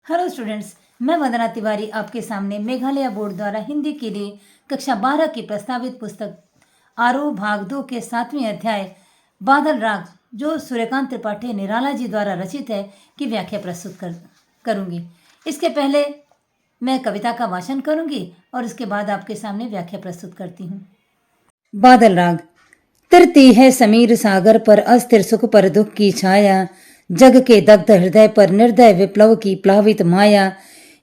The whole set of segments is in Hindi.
हेलो स्टूडेंट्स, मैं वंदना तिवारी आपके सामने मेघालय बोर्ड द्वारा हिंदी के लिए कक्षा 12 की प्रस्तावित पुस्तक आरोह भाग 2 के 7वें अध्याय बादल राग जो सूर्यकांत त्रिपाठी निराला जी द्वारा रचित है की व्याख्या प्रस्तुत करूंगी। इसके पहले मैं कविता का वाचन करूंगी और इसके बाद आपके सामने व्याख्या प्रस्तुत करती हूँ। बादल राग। तिरती है समीर सागर पर अस्थिर सुख पर दुख की छाया, जग के दग्ध हृदय पर निर्दय विप्लव की प्लावित माया।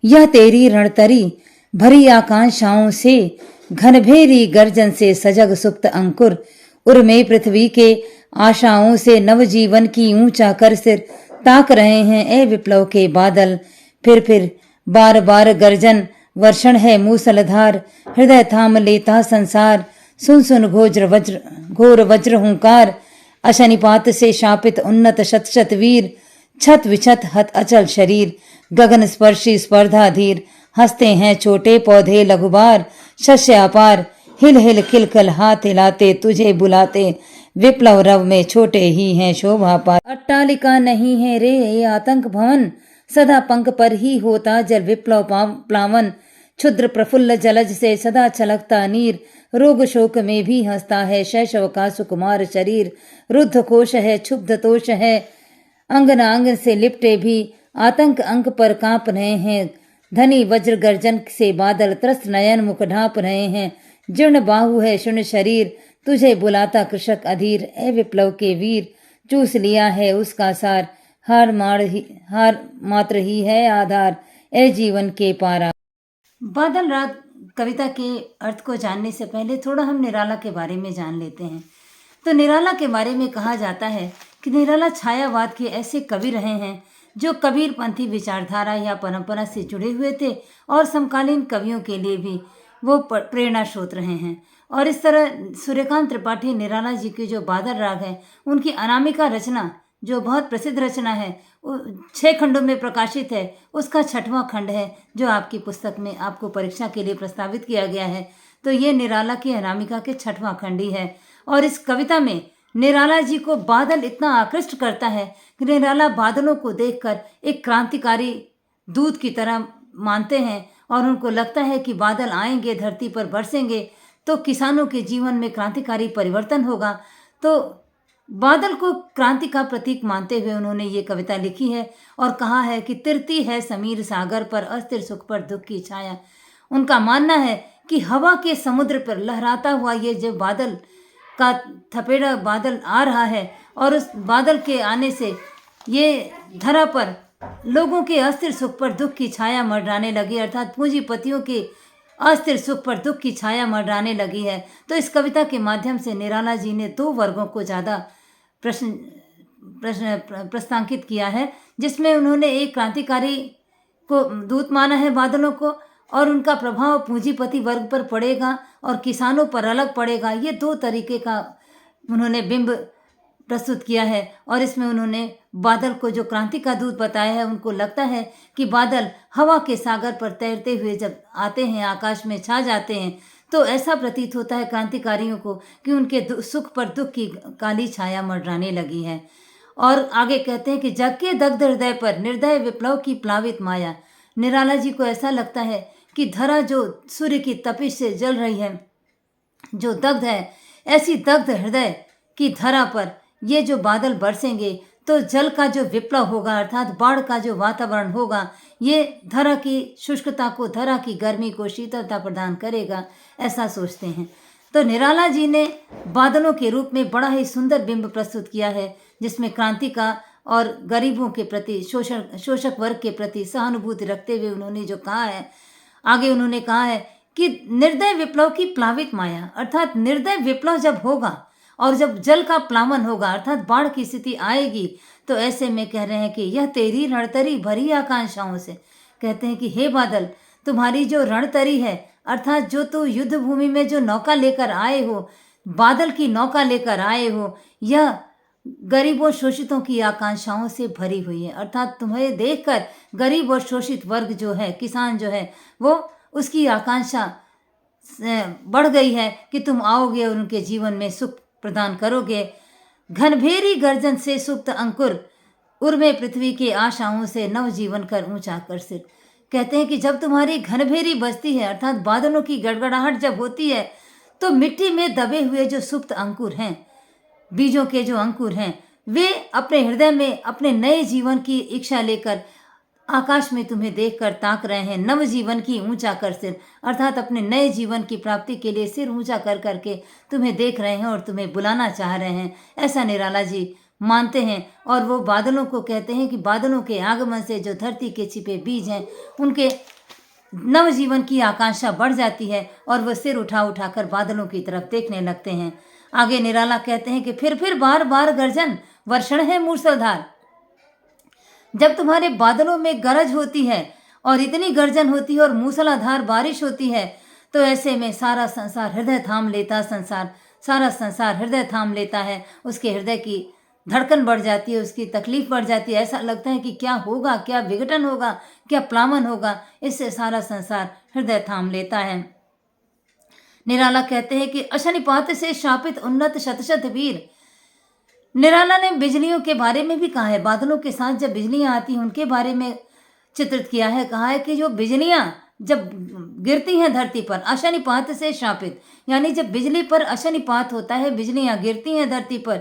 यह तेरी रणतरी भरी आकांक्षाओं से, घनभेरी गर्जन से सजग सुप्त अंकुर। उर्मे पृथ्वी के आशाओं से नवजीवन की ऊंचा कर सिर ताक रहे हैं ए विप्लव के बादल। फिर बार बार गर्जन वर्षण है मूसलधार, हृदय थाम लेता संसार। सुन घोर वज्र हुंकार, अशनिपात से शापित उन्नत शत शत वीर। छत विछत हत अचल शरीर, गगन स्पर्शी स्पर्धा धीर। हंसते हैं छोटे पौधे लघुबार, शस्य अपार। हिल हिल खिलखिल हाथ हिलाते तुझे बुलाते, विप्लव रव में छोटे ही हैं शोभा पार। अट्टालिका नहीं है रे ये आतंक भवन, सदा पंख पर ही होता जल विप्लव प्लावन। क्षुद्र प्रफुल्ल जलज से सदा छलकता नीर, रोग शोक में भी हंसता है शैशव का सुकुमार शरीर। रुद्ध कोश है क्षुब्ध तोष है, अंगना अंग से लिपटे भी आतंक अंक पर कांप रहे हैं। धनी वज्र गर्जन से बादल त्रस्त नयन मुख ढांप रहे हैं। जीर्ण बाहु है शून्य शरीर, तुझे बुलाता कृषक अधीर। ए विप्लव के वीर, चूस लिया है उसका सार, हार मात्र ही है आधार, ए जीवन के पारा। बादल राग कविता के अर्थ को जानने से पहले थोड़ा हम निराला के बारे में जान लेते हैं। तो निराला के बारे में कहा जाता है कि निराला छायावाद के ऐसे कवि रहे हैं जो कबीरपंथी विचारधारा या परंपरा से जुड़े हुए थे और समकालीन कवियों के लिए भी वो प्रेरणा स्रोत रहे हैं। और इस तरह सूर्यकांत त्रिपाठी निराला जी के जो बादल राग है, उनकी अनामिका रचना जो बहुत प्रसिद्ध रचना है 6 खंडों में प्रकाशित है, उसका 6वां खंड है जो आपकी पुस्तक में आपको परीक्षा के लिए प्रस्तावित किया गया है। तो ये निराला की अनामिका के 6वां खंड ही है। और इस कविता में निराला जी को बादल इतना आकृष्ट करता है कि निराला बादलों को देखकर एक क्रांतिकारी दूत की तरह मानते हैं और उनको लगता है कि बादल आएंगे, धरती पर बरसेंगे तो किसानों के जीवन में क्रांतिकारी परिवर्तन होगा। तो बादल को क्रांति का प्रतीक मानते हुए उन्होंने ये कविता लिखी है और कहा है कि तिरती है समीर सागर पर अस्थिर सुख पर दुख की छाया। उनका मानना है कि हवा के समुद्र पर लहराता हुआ ये जो बादल का थपेड़ा बादल आ रहा है और उस बादल के आने से ये धरा पर लोगों के अस्थिर सुख पर दुख की छाया मंडराने लगी, अर्थात पूंजीपतियों के अस्थिर सुख पर दुख की छाया मंडराने लगी है। तो इस कविता के माध्यम से निराला जी ने 2 वर्गों को ज़्यादा प्रस्तांकित किया है, जिसमें उन्होंने एक क्रांतिकारी को दूत माना है बादलों को, और उनका प्रभाव पूंजीपति वर्ग पर पड़ेगा और किसानों पर अलग पड़ेगा। ये 2 तरीके का उन्होंने बिंब प्रस्तुत किया है। और इसमें उन्होंने बादल को जो क्रांति का दूत बताया है, उनको लगता है कि बादल हवा के सागर पर तैरते हुए जब आते हैं, आकाश में छा जाते हैं, तो ऐसा प्रतीत होता है क्रांतिकारियों को कि उनके सुख पर दुख की काली छाया मंडराने लगी है। और आगे कहते हैं कि जग के दग्ध हृदय पर निर्दय विप्लव की प्लावित माया। निराला जी को ऐसा लगता है कि धरा जो सूर्य की तपिश से जल रही है, जो दग्ध है, ऐसी दग्ध हृदय की धरा पर ये जो बादल बरसेंगे तो जल का जो विप्लव होगा, अर्थात बाढ़ का जो वातावरण होगा, ये धरा की शुष्कता को, धरा की गर्मी को शीतलता प्रदान करेगा, ऐसा सोचते हैं। तो निराला जी ने बादलों के रूप में बड़ा ही सुंदर बिंब प्रस्तुत किया है, जिसमें क्रांति का और गरीबों के प्रति, शोषक वर्ग के प्रति सहानुभूति रखते हुए उन्होंने जो कहा है, आगे उन्होंने कहा है कि निर्दय विप्लव की प्लावित माया, अर्थात निर्दय विप्लव जब होगा और जब जल का प्लावन होगा, अर्थात बाढ़ की स्थिति आएगी, तो ऐसे में कह रहे हैं कि यह तेरी रणतरी भरी आकांक्षाओं से, कहते हैं कि हे बादल, तुम्हारी जो रणतरी है, अर्थात जो तू युद्ध भूमि में जो नौका लेकर आए हो, बादल की नौका लेकर आए हो, यह गरीबों शोषितों की आकांक्षाओं से भरी हुई है। अर्थात तुम्हें देखकर गरीब और शोषित वर्ग जो है, किसान जो है, वो उसकी आकांक्षा बढ़ गई है कि तुम आओगे और उनके जीवन में सुख प्रदान करोगे। घनभेरी गर्जन से सुप्त अंकुर, उर्मे पृथ्वी के आशाओं से नव जीवन कर ऊंचा कर सिर। कहते हैं कि जब तुम्हारी घनभेरी बजती है, अर्थात बादलों की गड़गड़ाहट जब होती है, तो मिट्टी में दबे हुए जो सुप्त अंकुर हैं, बीजों के जो अंकुर हैं, वे अपने हृदय में अपने नए जीवन की इच्छा लेकर आकाश में तुम्हें देखकर ताक रहे हैं। नव जीवन की ऊंचा कर सिर, अर्थात अपने नए जीवन की प्राप्ति के लिए सिर ऊंचा कर करके तुम्हें देख रहे हैं और तुम्हें बुलाना चाह रहे हैं, ऐसा निराला जी मानते हैं। और वो बादलों को कहते हैं कि बादलों के आगमन से जो धरती के छिपे बीज हैं, उनके नव जीवन की आकांक्षा बढ़ जाती है और वो सिर उठा उठाकर बादलों की तरफ देखने लगते हैं। आगे निराला कहते हैं कि फिर बार बार गर्जन वर्षण है मूसलधार। जब तुम्हारे बादलों में गरज होती है और इतनी गर्जन होती है और मूसलाधार बारिश होती है, तो ऐसे में सारा संसार हृदय थाम लेता, सारा संसार हृदय थाम लेता है। उसके हृदय की धड़कन बढ़ जाती है, उसकी तकलीफ बढ़ जाती है। ऐसा लगता है कि क्या होगा, क्या विघटन होगा, क्या प्लावन होगा। इससे सारा संसार हृदय थाम लेता है। निराला कहते हैं कि अशनिपात से शापित उन्नत शतशत वीर। निराला ने बिजलियों के बारे में भी कहा है, बादलों के साथ जब बिजलियां आती हैं उनके बारे में चित्रित किया है। कहा है कि जो बिजलियां जब गिरती हैं धरती पर, अशनिपात से शापित, यानी जब बिजली पर अशनिपात होता है, बिजलियां गिरती हैं धरती पर,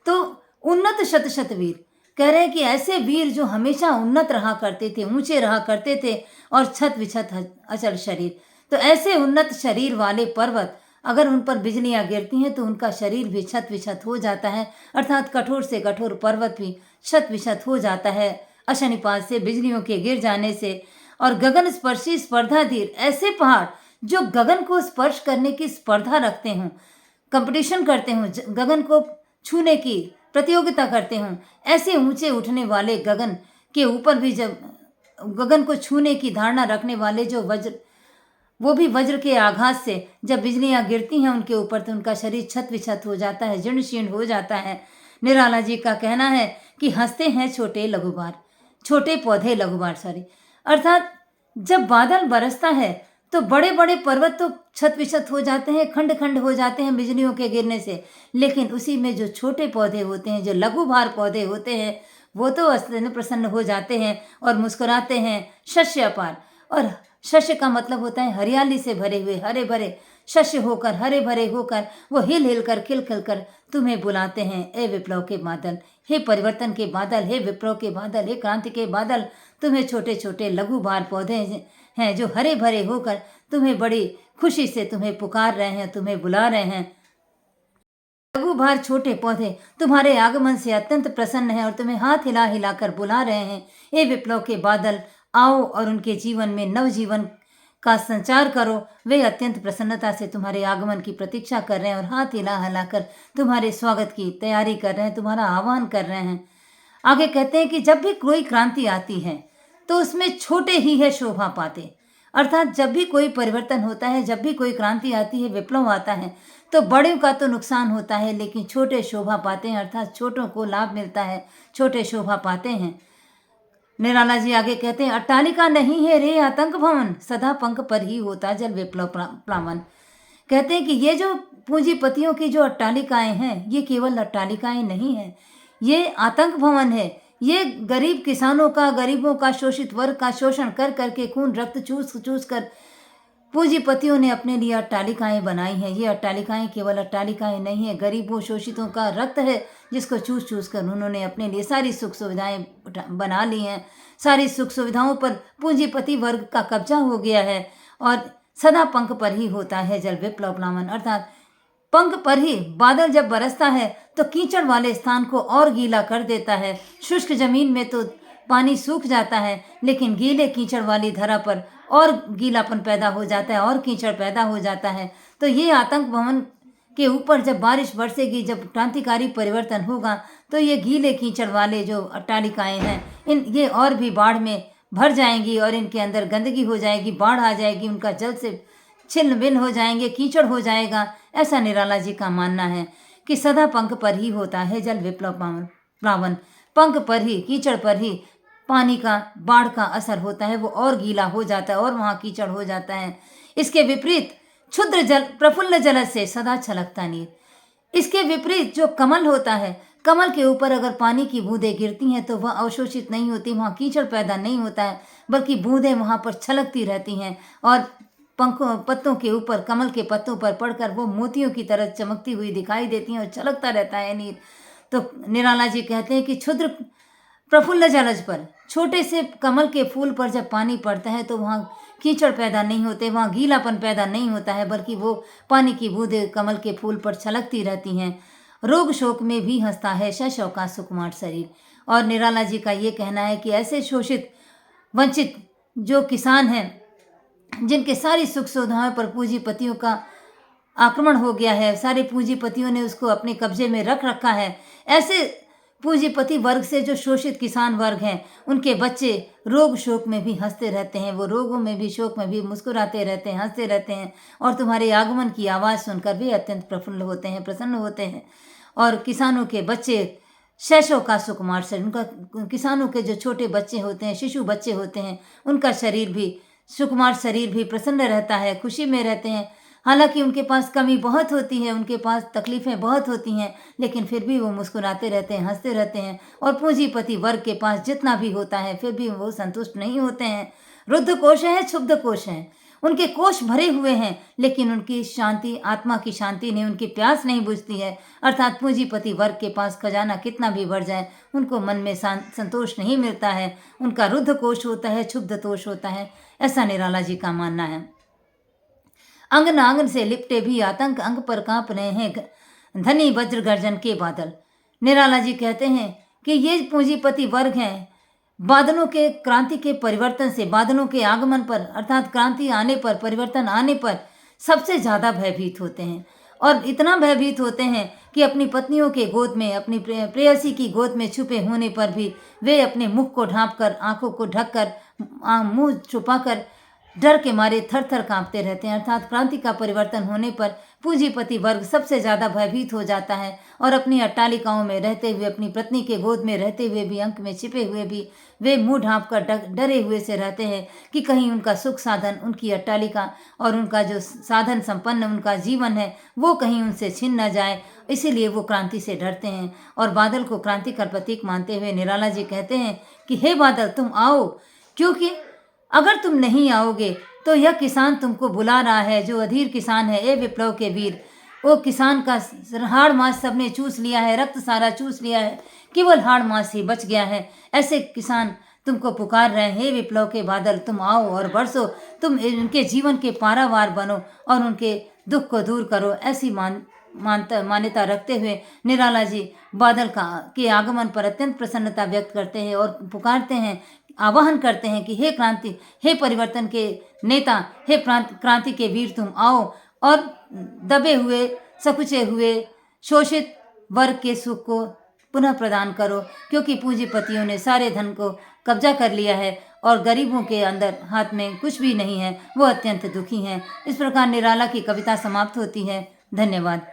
तो उन्नत शतशत वीर। कह रहे हैं कि ऐसे वीर जो हमेशा उन्नत रहा करते थे, ऊंचे रहा करते थे और छत विछत अचल शरीर। तो ऐसे उन्नत शरीर वाले पर्वत, अगर उन पर बिजलियां गिरती हैं तो उनका शरीर भी छत विछत हो जाता है, अर्थात कठोर से कठोर पर्वत भी छत विछत हो जाता है अशनिपात से, बिजलियों के गिर जाने से। और गगन स्पर्शी स्पर्धाधीर, ऐसे पहाड़ जो गगन को स्पर्श करने की स्पर्धा रखते हों, कंपटीशन करते हों, गगन को छूने की प्रतियोगिता करते हों, ऐसे ऊंचे उठने वाले गगन के ऊपर भी जब गगन को छूने की धारणा रखने वाले जो वज्र, वो भी वज्र के आघात से जब बिजलियां गिरती हैं उनके ऊपर, तो उनका शरीर छत विछत हो जाता है, जीर्ण शीर्ण हो जाता है। निराला जी का कहना है कि हंसते हैं छोटे पौधे लघुबार, अर्थात जब बादल बरसता है तो बड़े बड़े पर्वत तो छत विछत हो जाते हैं, खंड खंड हो जाते हैं बिजलियों के गिरने से, लेकिन उसी में जो छोटे पौधे होते हैं, जो लघुभार पौधे होते हैं, वो तो प्रसन्न हो जाते हैं और मुस्कुराते हैं। शस्य अपार, और शस्य का मतलब होता है हरियाली से भरे हुए, हरे भरे शस्य होकर, हरे भरे होकर वो हिल हिल कर, खिल खिल कर तुम्हें बुलाते हैं। ए विप्लव के बादल, हे परिवर्तन के बादल, हे विप्लव के बादल, हे क्रांति के बादल, तुम्हें छोटे छोटे लघुभार पौधे हैं जो हरे भरे होकर तुम्हें बड़ी खुशी से तुम्हें पुकार रहे हैं, तुम्हें बुला रहे हैं। लघुभार छोटे पौधे तुम्हारे आगमन से अत्यंत प्रसन्न हैं और तुम्हें हाथ हिला हिलाकर बुला रहे हैं। हे विप्लव के बादल, आओ और उनके जीवन में नव जीवन का संचार करो। वे अत्यंत प्रसन्नता से तुम्हारे आगमन की प्रतीक्षा कर रहे हैं और हाथ हिला हिलाकर तुम्हारे स्वागत की तैयारी कर रहे हैं, तुम्हारा आह्वान कर रहे हैं। आगे कहते हैं कि जब भी कोई क्रांति आती है तो उसमें छोटे ही है शोभा पाते, अर्थात जब भी कोई परिवर्तन होता है, जब भी कोई क्रांति आती है, विप्लव आता है, तो बड़ों का तो नुकसान होता है लेकिन छोटे शोभा पाते हैं, अर्थात छोटों को लाभ मिलता है, छोटे शोभा पाते हैं। निराला जी आगे कहते हैं, अट्टालिका नहीं है रे आतंक भवन, सदा पंख पर ही होता जल विप्लव प्लावन। कहते हैं कि ये जो पूंजीपतियों की जो अट्टालिकाएं हैं, ये केवल अट्टालिकाएं नहीं है, ये आतंक भवन है। ये गरीब किसानों का, गरीबों का, शोषित वर्ग का शोषण कर करके, खून रक्त चूस चूस कर पूंजीपतियों ने अपने लिए अट्टालिकाएं बनाई हैं। ये अट्टालिकाएं केवल अट्टालिकाएं नहीं है, गरीबों शोषितों का रक्त है जिसको चूस चूस कर उन्होंने अपने लिए सारी सुख सुविधाएं बना ली हैं। सारी सुख सुविधाओं पर पूंजीपति वर्ग का कब्जा हो गया है और सदा पंख पर ही होता है जल विप्लव प्लावन, अर्थात पंख पर ही बादल जब बरसता है तो कीचड़ वाले स्थान को और गीला कर देता है। शुष्क जमीन में तो पानी सूख जाता है, लेकिन गीले कीचड़ वाली धरा पर और गीलापन पैदा हो जाता है और कीचड़ पैदा हो जाता है। तो ये आतंक भवन के ऊपर जब बारिश बरसेगी, जब क्रांतिकारी परिवर्तन होगा, तो ये गीले कीचड़ वाले जो अट्टालिकाएं हैं, ये और भी बाढ़ में भर जाएंगी और इनके अंदर गंदगी हो जाएगी, बाढ़ आ जाएगी, उनका जल से छिन्न भिन्न हो जाएंगे, कीचड़ हो जाएगा। ऐसा निराला जी का मानना है कि सदा पंख पर ही होता है जल विप्लव प्लावन, पंख पर ही, कीचड़ पर ही पानी का, बाढ़ का असर होता है, वो और गीला हो जाता है और वहाँ कीचड़ हो जाता है। इसके विपरीत क्षुद्र जल प्रफुल्ल जल से सदा छलकता नीर। इसके विपरीत जो कमल होता है, कमल के ऊपर अगर पानी की बूंदें गिरती हैं तो वह अवशोषित नहीं होती, वहाँ कीचड़ पैदा नहीं होता है, बल्कि बूंदें वहाँ पर छलकती रहती हैं और पंखों पत्तों के ऊपर, कमल के पत्तों पर पड़कर वो मोतियों की तरह चमकती हुई दिखाई देती हैं और छलकता रहता है नीर। तो निराला जी कहते हैं कि क्षुद्र प्रफुल्ल जलज पर, छोटे से कमल के फूल पर जब पानी पड़ता है तो वहाँ कीचड़ पैदा नहीं होते, वहाँ गीलापन पैदा नहीं होता है, बल्कि वो पानी की बूंदें कमल के फूल पर छलकती रहती हैं। रोग शोक में भी हंसता है शौका सुकुमार शरीर। और निराला जी का ये कहना है कि ऐसे शोषित वंचित जो किसान हैं, जिनके सारी सुख सुविधाओं पर पूंजीपतियों का आक्रमण हो गया है, सारे पूंजीपतियों ने उसको अपने कब्जे में रख रखा है, ऐसे पूंजीपति वर्ग से जो शोषित किसान वर्ग हैं, उनके बच्चे रोग शोक में भी हंसते रहते हैं, वो रोगों में भी, शोक में भी मुस्कुराते रहते हैं, हंसते रहते हैं और तुम्हारे आगमन की आवाज़ सुनकर वे अत्यंत प्रफुल्ल होते हैं, प्रसन्न होते हैं। और किसानों के बच्चे शैशव का सुकुमार शरीर, उनका, किसानों के जो छोटे बच्चे होते हैं, शिशु बच्चे होते हैं, उनका शरीर भी, सुकुमार शरीर भी प्रसन्न रहता है, खुशी में रहते हैं। हालांकि उनके पास कमी बहुत होती है, उनके पास तकलीफ़ें बहुत होती हैं, लेकिन फिर भी वो मुस्कुराते रहते हैं, हंसते रहते हैं। और पूंजीपति वर्ग के पास जितना भी होता है फिर भी वो संतुष्ट नहीं होते हैं। रुद्ध कोश है, क्षुब्ध कोश है, उनके कोश भरे हुए हैं, लेकिन उनकी शांति, आत्मा की शांति नहीं, उनकी प्यास नहीं बुझती है। अर्थात पूंजीपति वर्ग के पास खजाना कितना भी बढ़ जाए, उनको मन में संतोष नहीं मिलता है, उनका रुद्ध कोश होता है, क्षुब्ध कोश होता है, ऐसा निराला जी का मानना है। अंग नांग से लिपटे भी आतंक, अंग पर कांप रहे हैं धनी वज्र गर्जन के बादल। निराला जी कहते हैं कि ये पूंजीपति वर्ग हैं, बादलों के, क्रांति के परिवर्तन से, बादलों के आगमन पर, अर्थात क्रांति आने पर, परिवर्तन आने पर सबसे ज़्यादा भयभीत होते हैं। और इतना भयभीत होते हैं कि अपनी पत्नियों के गोद में, अपनी प्रेयसी की गोद में छुपे होने पर भी वे अपने मुख को ढांपकर, आंखों को ढककर, मुंह छुपाकर डर के मारे थर थर कांपते रहते हैं। अर्थात क्रांति का परिवर्तन होने पर पूंजीपति वर्ग सबसे ज़्यादा भयभीत हो जाता है और अपनी अट्टालिकाओं में रहते हुए, अपनी पत्नी के गोद में रहते हुए भी, अंक में छिपे हुए भी, वे मुंह ढांप कर डरे हुए से रहते हैं कि कहीं उनका सुख साधन, उनकी अट्टालिका और उनका जो साधन संपन्न उनका जीवन है वो कहीं उनसे छिन न जाए, इसीलिए वो क्रांति से डरते हैं। और बादल को क्रांति का प्रतीक मानते हुए निराला जी कहते हैं कि हे बादल, तुम आओ, क्योंकि अगर तुम नहीं आओगे तो यह किसान तुमको बुला रहा है, जो अधीर किसान है, ए विप्लव के वीर। वो किसान का हाड़ मांस सबने चूस लिया है, रक्त सारा चूस लिया है, केवल हाड़ मांस ही बच गया है। ऐसे किसान तुमको पुकार रहे हैं, हे विप्लव के बादल, तुम आओ और बरसो, तुम उनके जीवन के पारावार बनो और उनके दुख को दूर करो। ऐसी मान्यता रखते हुए निराला जी बादल के आगमन पर अत्यंत प्रसन्नता व्यक्त करते हैं और पुकारते हैं, आवाहन करते हैं कि हे क्रांति, हे परिवर्तन के नेता, हे क्रांति के वीर, तुम आओ और दबे हुए, सकुचे हुए, शोषित वर्ग के सुख को पुनः प्रदान करो, क्योंकि पूंजीपतियों ने सारे धन को कब्जा कर लिया है और गरीबों के अंदर हाथ में कुछ भी नहीं है, वो अत्यंत दुखी हैं। इस प्रकार निराला की कविता समाप्त होती है। धन्यवाद।